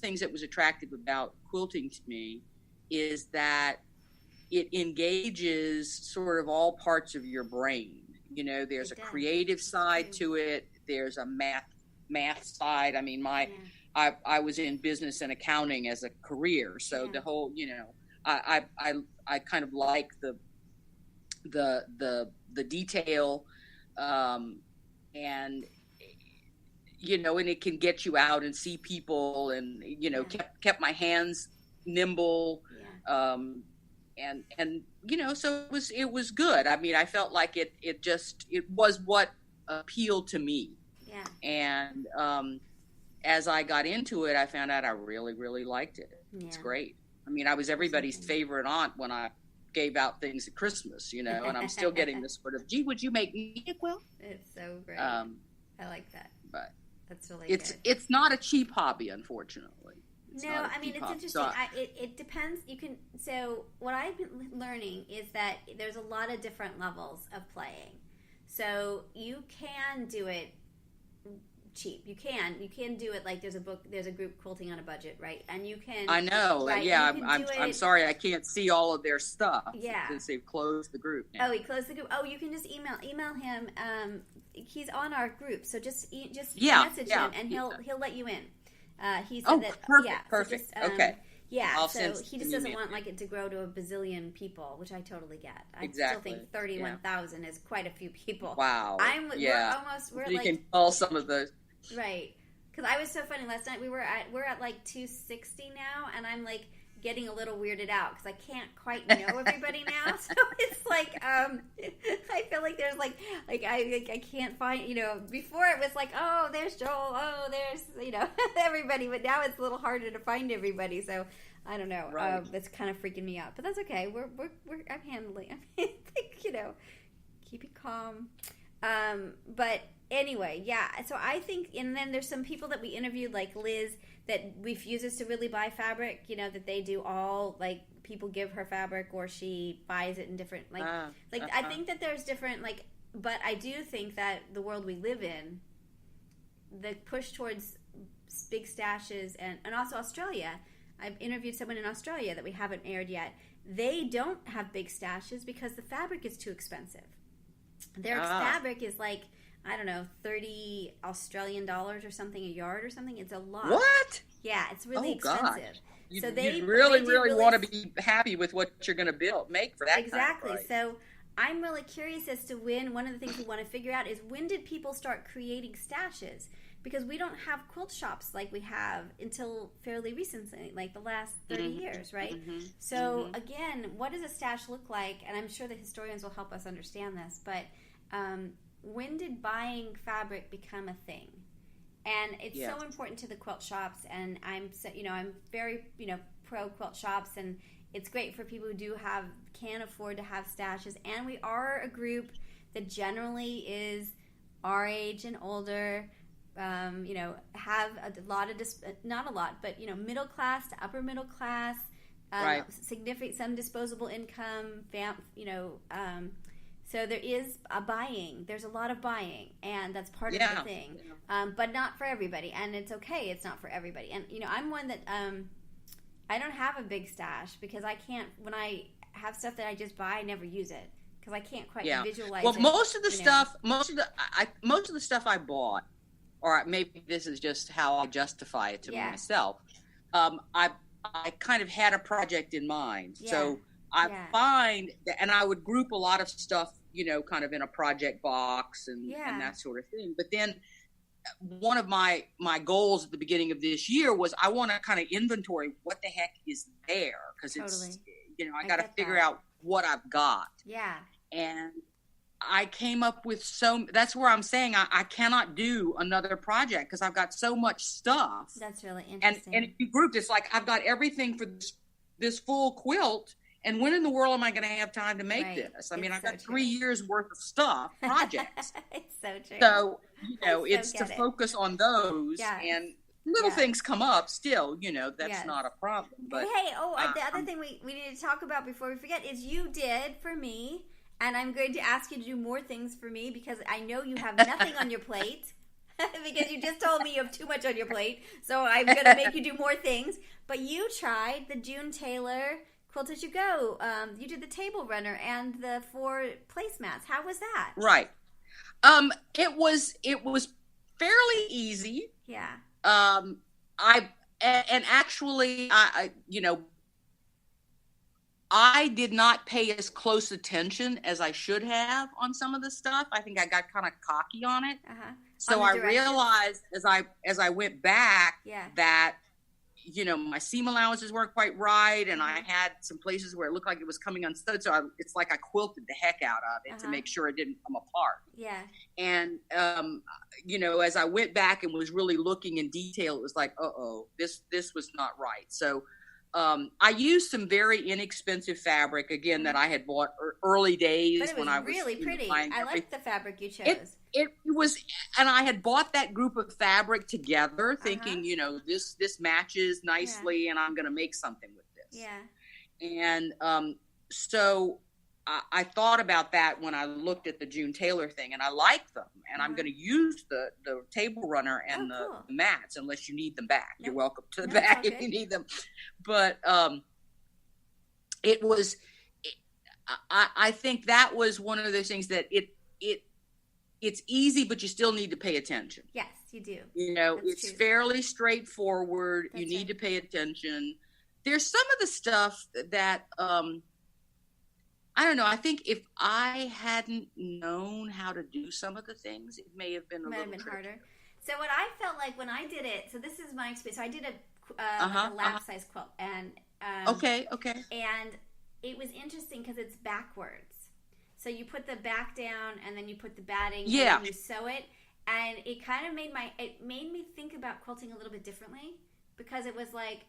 things that was attractive about quilting to me is that it engages sort of all parts of your brain. You know, there's a creative side to it. There's a math side. I mean, I was in business and accounting as a career, so the whole, you know, I kind of like the detail, and you know, and it can get you out and see people, and you know, kept my hands nimble, and you know, so it was good. I mean, I felt like it was what appealed to me. Yeah. And as I got into it, I found out I really, really liked it. Yeah. It's great. I mean, I was everybody's favorite aunt when I gave out things at Christmas, you know, and I'm still getting this sort of, gee, would you make me a quilt? It's so great. I like that. But that's really good. It's not a cheap hobby, unfortunately. It's interesting. So it depends. So what I've been learning is that there's a lot of different levels of playing. So you can do it cheap. You can do it like there's a group Quilting on a Budget, right? And you can. I know. Right? Yeah, I'm sorry I can't see all of their stuff. Yeah, since they've closed the group now. Oh, he closed the group. Oh, you can just email him. He's on our group, so just message him and he'll let you in. He said that. Perfect. Yeah, perfect. So just, okay. Yeah, so he just doesn't want like it to grow to a bazillion people, which I totally get. I still think 31,000 is quite a few people. Wow. We're you like, can call some of those. Right. Because I was so funny last night. We're at like 260 now, and I'm like getting a little weirded out because I can't quite know everybody now. So it's like I feel like there's like I can't find, you know, before it was like, oh, there's Joel, oh, there's, you know, everybody, but now it's a little harder to find everybody. So I don't know. Right. It's kind of freaking me out, but that's okay. I'm handling. I think, you know, keep it calm. But anyway, yeah. So I think, and then there's some people that we interviewed, like Liz, that refuses to really buy fabric. You know, that they do all, like, people give her fabric or she buys it in different, like, I think that there's different, like, but I do think that the world we live in, the push towards big stashes, and also Australia. I've interviewed someone in Australia that we haven't aired yet. They don't have big stashes because the fabric is too expensive. Their fabric is like, I don't know, 30 Australian dollars or something a yard or something. It's a lot. What? Yeah, it's really expensive. So they really want to be happy with what you're going to make for that exactly. Kind of price. So I'm really curious as to one of the things we want to figure out is when did people start creating stashes? Because we don't have quilt shops like we have until fairly recently, like the last 30 years, right? Mm-hmm. So again, what does a stash look like? And I'm sure the historians will help us understand this, but when did buying fabric become a thing? And it's so important to the quilt shops, and I'm very, pro quilt shops, and it's great for people who can afford to have stashes. And we are a group that generally is our age and older. Have a lot of not a lot, but middle class to upper middle class, significant some disposable income, so there is there's a lot of buying, and that's part of the thing, but not for everybody, and it's okay, it's not for everybody. And I'm one that I don't have a big stash because I can't, when I have stuff that I just buy, I never use it because I can't quite visualize it. Most of the stuff I bought, or maybe this is just how I justify it to myself. I kind of had a project in mind. Yeah. So I find that, and I would group a lot of stuff, kind of in a project box and that sort of thing. But then one of my goals at the beginning of this year was I want to kind of inventory what the heck is there. Because it's, I got to figure out what I've got. Yeah. And I came up with that's where I'm saying I cannot do another project because I've got so much stuff. That's really interesting. And if you grouped, it's like I've got everything for this full quilt, and when in the world am I going to have time to make this? I mean, I've got 3 years worth of stuff, projects. It's so true. So, it's to focus on those, and little things come up still, that's not a problem. But hey, the other thing we need to talk about before we forget is you did for me. And I'm going to ask you to do more things for me because I know you have nothing on your plate. because you just told me you have too much on your plate, so I'm going to make you do more things. But you tried the June Taylor Quilt As You Go. You did the table runner and the 4 placemats. How was that? Right. It was fairly easy. Yeah. Actually, I did not pay as close attention as I should have on some of the stuff. I think I got kind of cocky on it. So I realized as I went back that, my seam allowances weren't quite right, and I had some places where it looked like it was coming unsewed. So it's like I quilted the heck out of it to make sure it didn't come apart. Yeah. And as I went back and was really looking in detail, it was like, this was not right. So I used some very inexpensive fabric again that I had bought early days when I was really pretty. I like the fabric you chose. It was, and I had bought that group of fabric together, thinking, this matches nicely, and I'm going to make something with this. Yeah. And so I thought about that when I looked at the June Taylor thing, and I like them, and I'm going to use the table runner and the mats unless you need them back. You're welcome to the back if you need them. But it was, I think that was one of those things that it's easy, but you still need to pay attention. Yes, you do. It's true. Fairly straightforward. You need to pay attention. There's some of the stuff that, I don't know. I think if I hadn't known how to do some of the things, it may have been a little harder. So what I felt like when I did it, so this is my experience. So I did a lap size quilt, and okay, and it was interesting because it's backwards. So you put the back down, and then you put the batting, and then you sew it, and it kind of made me think about quilting a little bit differently, because it was like,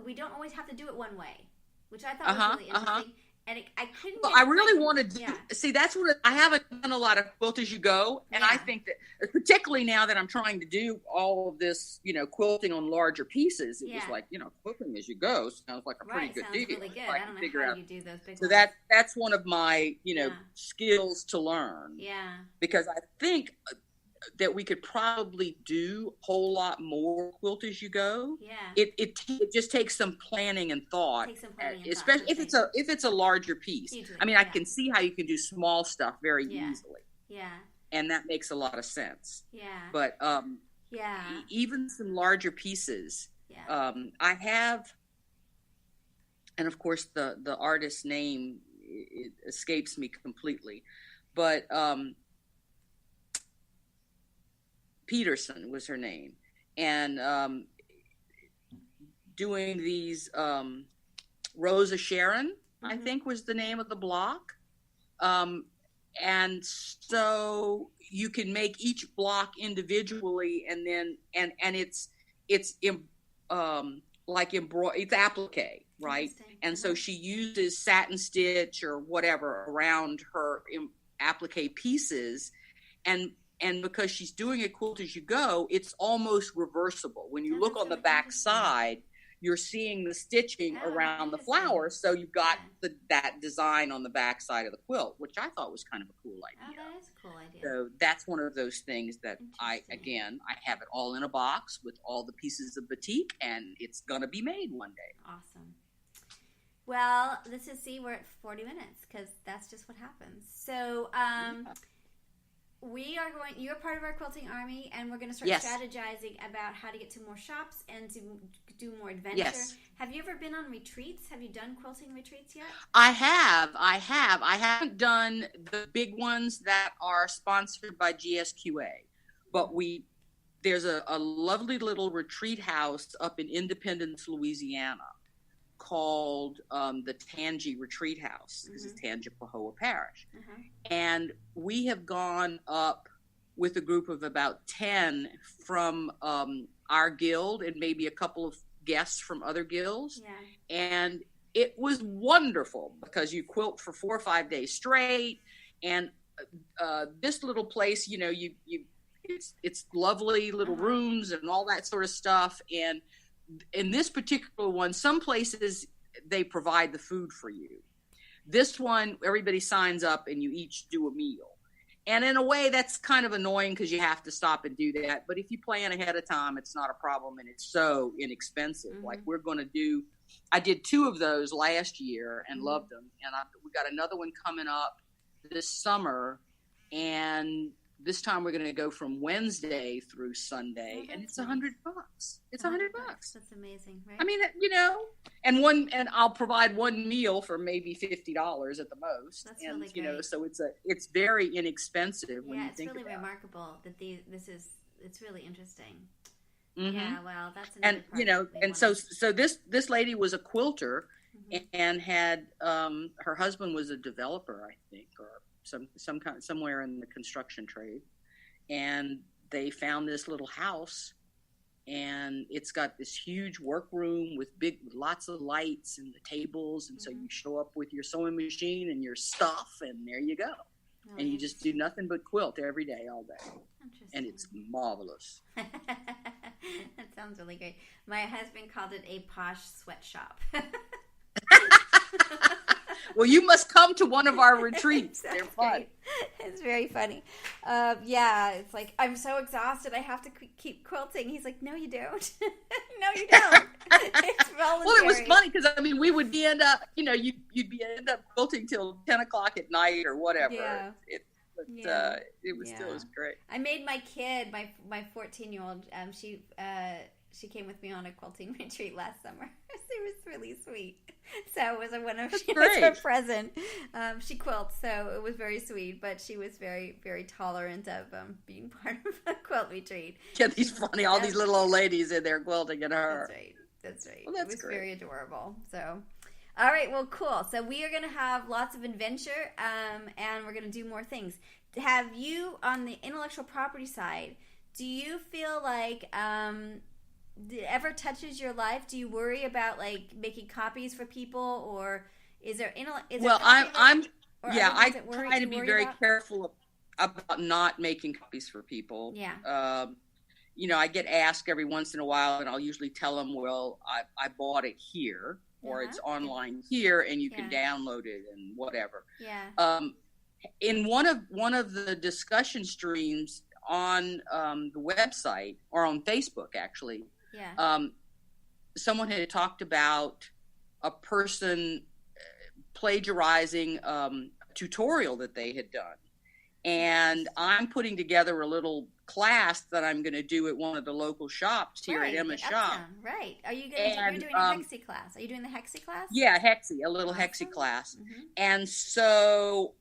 we don't always have to do it one way, which I thought was really interesting. And I couldn't. Well, I really wanted to see. That's what I haven't done a lot of quilt as you go, and I think that particularly now that I'm trying to do all of this, quilting on larger pieces, it was like quilting as you go sounds like a pretty good deal. Really good. I don't know how you do those big ones. So that's one of my skills to learn. Yeah. Because I think that we could probably do a whole lot more quilt as you go. Yeah. It just takes some planning and thought, especially if it's a larger piece. I mean, I can see how you can do small stuff very easily. Yeah. And that makes a lot of sense. Yeah. But even some larger pieces, I have, and of course the artist's name it escapes me completely, but Peterson was her name, and doing these Rosa Sharon, I think was the name of the block, and so you can make each block individually, and then and it's like it's applique, right? And so she uses satin stitch or whatever around her applique pieces, and because she's doing it quilt as you go, it's almost reversible. When you look on the back side, you're seeing the stitching around the flowers. So you've got that design on the back side of the quilt, which I thought was kind of a cool idea. Oh, that is a cool idea. So that's one of those things that I have it all in a box with all the pieces of batik, and it's going to be made one day. Awesome. Well, we're at 40 minutes because that's just what happens. So, you're part of our quilting army, and we're going to start strategizing about how to get to more shops and to do more adventure. Yes. Have you ever been on retreats? Have you done quilting retreats yet? I have. I haven't done the big ones that are sponsored by GSQA, but there's a lovely little retreat house up in Independence, Louisiana, called the Tangi Retreat House. This is Tangipahoa Parish. And we have gone up with a group of about 10 from our guild and maybe a couple of guests from other guilds. Yeah. And it was wonderful because you quilt for 4 or 5 days straight. And this little place, it's lovely little rooms and all that sort of stuff. And in this particular one, some places they provide the food for you. This one, everybody signs up and you each do a meal. And in a way, that's kind of annoying because you have to stop and do that. But if you plan ahead of time, it's not a problem, and it's so inexpensive. Mm-hmm. Like I did 2 of those last year and loved them. And we got another one coming up this summer. And this time we're going to go from Wednesday through Sunday, and it's $100. It's $100. That's amazing, right? I mean, and I'll provide one meal for maybe $50 at the most. That's really great. So it's very inexpensive when you think about it. Yeah, it's really remarkable that it's really interesting. Mm-hmm. Yeah, well, that's another part and so this lady was a quilter, and had her husband was a developer, I think, or somewhere in the construction trade, and they found this little house, and it's got this huge workroom with lots of lights and the tables, and so you show up with your sewing machine and your stuff, and there you go. And you just do nothing but quilt every day, all day. And it's marvelous. That sounds really great. My husband called it a posh sweatshop. Well, you must come to one of our retreats. They're fun. Great. It's very funny. It's like, I'm so exhausted. I have to keep quilting. He's like, no, you don't. No, you don't. It's voluntary. Well, it was funny because, we would end up quilting till 10 o'clock at night or whatever. Yeah. It was still great. I made my kid, my 14-year-old, she came with me on a quilting retreat last summer. It was really sweet. So it was her present. She quilts, so it was very sweet. But she was very, very tolerant of being part of a quilt retreat. Yeah, these little old ladies in there quilting at her. That's right. Well, that's it was great. Very adorable. So, all right, well, cool. So we are going to have lots of adventure, and we're going to do more things. Have you, on the intellectual property side, do you feel like it ever touches your life? Do you worry about making copies for people, or is there? I try to be very careful about not making copies for people. Yeah. I get asked every once in a while, and I'll usually tell them, well, I bought it here, or it's online here, and you can download it and whatever. Yeah. In one of the discussion streams on the website, or on Facebook, actually. Yeah. Someone had talked about a person plagiarizing a tutorial that they had done. And I'm putting together a little class that I'm going to do at one of the local shops here at Emma's shop. Right. Are you you're doing a Hexie class? Are you doing the Hexie class? Yeah, a little Hexie class. Mm-hmm. And so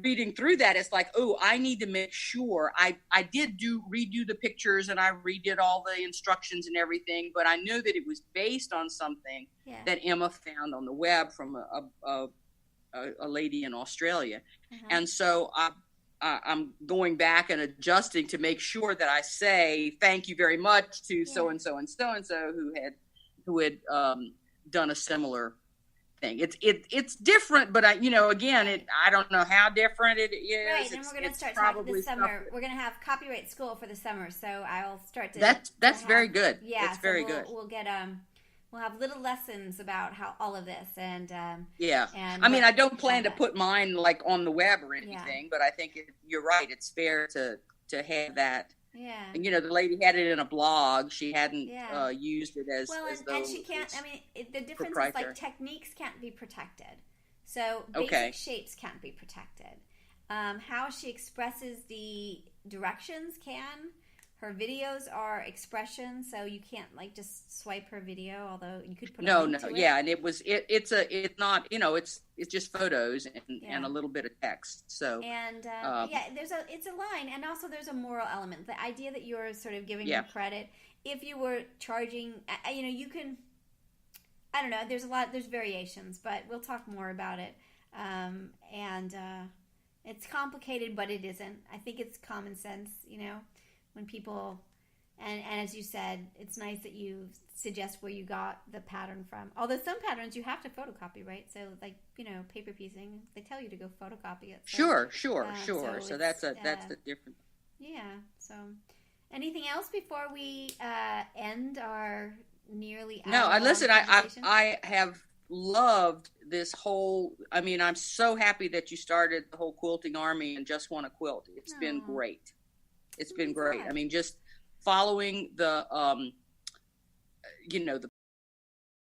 reading through that, it's like, I need to make sure I did redo the pictures, and I redid all the instructions and everything, but I knew that it was based on something that Emma found on the web from a lady in Australia. And so I'm going back and adjusting to make sure that I say thank you very much to so and so and so and so who had done a similar thing. It's different, but I don't know how different it is. Right, and we're going to start talking this summer. We're going to have copyright school for the summer, so I'll start to. That's very good. Yeah, that's very good. We'll get we'll have little lessons about how all of this and. And I don't plan to put mine on the web or anything, but I think you're right. It's fair to have that. Yeah. And, the lady had it in a blog. She hadn't used it as and she can't. The difference is techniques can't be protected. So basic shapes can't be protected. How she expresses the directions can. Her videos are expressions, so you can't just swipe her video. Although you could put a link to it. And it's just photos and a little bit of text. So it's a line, and also there's a moral element. The idea that you're sort of giving her credit. If you were charging, you can. I don't know. There's variations, but we'll talk more about it. It's complicated, but it isn't. I think it's common sense, when people, and as you said, it's nice that you suggest where you got the pattern from. Although some patterns you have to photocopy, right? So paper piecing, they tell you to go photocopy it. So, sure. So that's the different. Yeah. So anything else before we end our nearly hour? No, listen, I have loved this whole, I mean, I'm so happy that you started the whole Quilting Army and Just Wanna Quilt. It's been great. It's been great. I mean, just following the, the